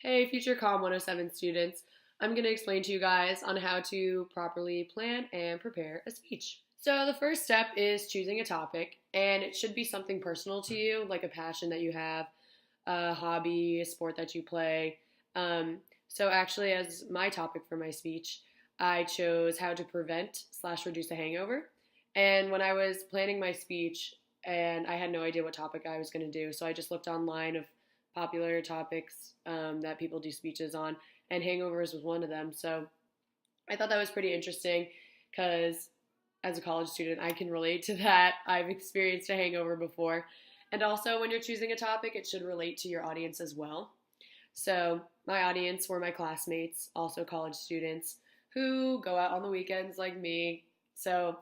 Hey, future Comm107 students. I'm going to explain to you guys on how to properly plan and prepare a speech. So, the first step is choosing a topic, and it should be something personal to you, like a passion that you have, a hobby, a sport that you play. Actually, as my topic for my speech, I chose how to prevent/reduce a hangover. And when I was planning my speech, and I had no idea what topic I was going to do, so I just looked online of popular topics that people do speeches on, and hangovers was one of them. So I thought that was pretty interesting because as a college student, I can relate to that. I've experienced a hangover before. And also, when you're choosing a topic, it should relate to your audience as well. So, my audience were my classmates, also college students, who go out on the weekends like me. So,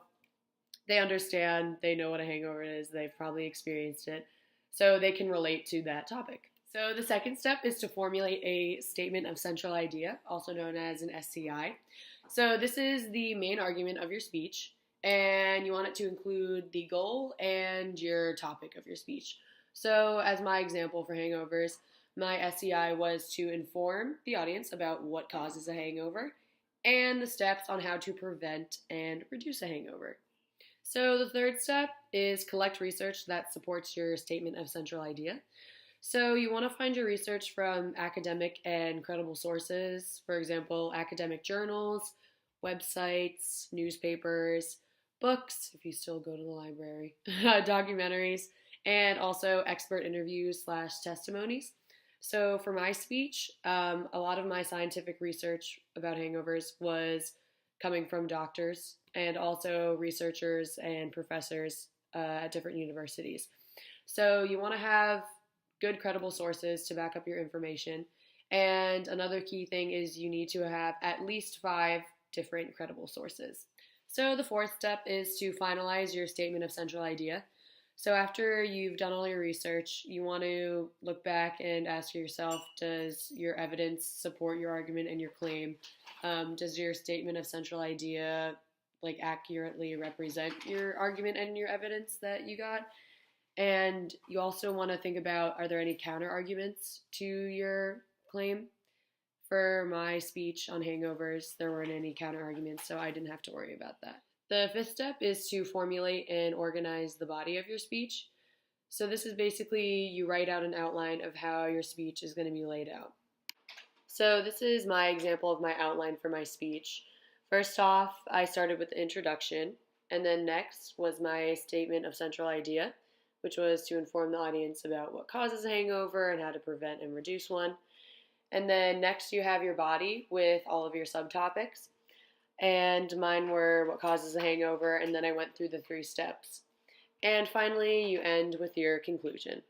they understand, they know what a hangover is, they've probably experienced it, so they can relate to that topic. So the second step is to formulate a statement of central idea, also known as an SCI. So this is the main argument of your speech, and you want it to include the goal and your topic of your speech. So as my example for hangovers, my SCI was to inform the audience about what causes a hangover and the steps on how to prevent and reduce a hangover. So the third step is collect research that supports your statement of central idea. So you want to find your research from academic and credible sources, for example, academic journals, websites, newspapers, books, if you still go to the library, documentaries, and also expert interviews/testimonies. So for my speech, a lot of my scientific research about hangovers was coming from doctors and also researchers and professors at different universities. So you want to have good credible sources to back up your information. And another key thing is you need to have at least 5 different credible sources. So the fourth step is to finalize your statement of central idea. So after you've done all your research, you want to look back and ask yourself, does your evidence support your argument and your claim? Does your statement of central idea accurately represent your argument and your evidence that you got? And you also want to think about, are there any counter arguments to your claim? For my speech on hangovers, there weren't any counter arguments, so I didn't have to worry about that. The fifth step is to formulate and organize the body of your speech. So this is basically you write out an outline of how your speech is going to be laid out. So this is my example of my outline for my speech. First off, I started with the introduction, and then next was my statement of central idea, which was to inform the audience about what causes a hangover and how to prevent and reduce one. And then next you have your body with all of your subtopics. And mine were what causes a hangover, and then I went through the 3 steps. And finally, you end with your conclusion.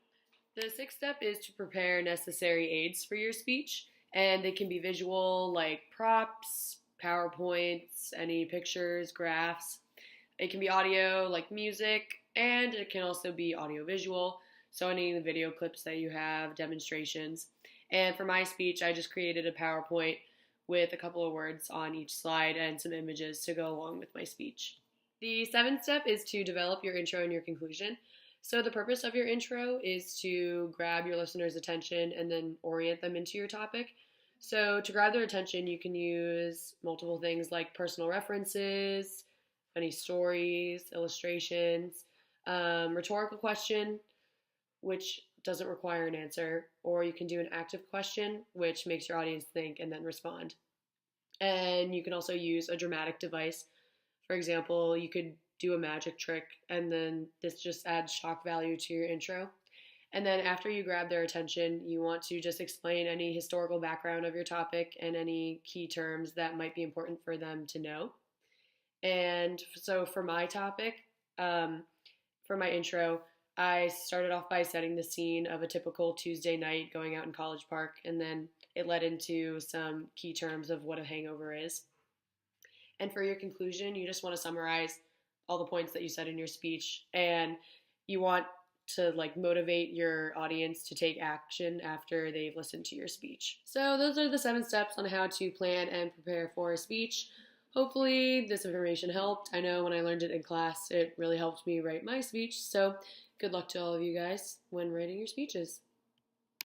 The sixth step is to prepare necessary aids for your speech, and they can be visual, like props, PowerPoints, any pictures, graphs. It can be audio, like music, and it can also be audiovisual, so any of the video clips that you have, demonstrations. And for my speech, I just created a PowerPoint with a couple of words on each slide and some images to go along with my speech. The seventh step is to develop your intro and your conclusion. So the purpose of your intro is to grab your listeners' attention and then orient them into your topic. So to grab their attention, you can use multiple things like personal references, funny stories, illustrations, rhetorical question, which doesn't require an answer, or you can do an active question, which makes your audience think and then respond. And you can also use a dramatic device. For example, you could do a magic trick, and then this just adds shock value to your intro. And then after you grab their attention, you want to just explain any historical background of your topic and any key terms that might be important for them to know. And so for my topic, for my intro, I started off by setting the scene of a typical Tuesday night going out in College Park, and then it led into some key terms of what a hangover is. And for your conclusion, you just want to summarize all the points that you said in your speech, and you want to motivate your audience to take action after they've listened to your speech. So those are the 7 steps on how to plan and prepare for a speech. Hopefully this information helped. I know when I learned it in class, it really helped me write my speech. So good luck to all of you guys when writing your speeches.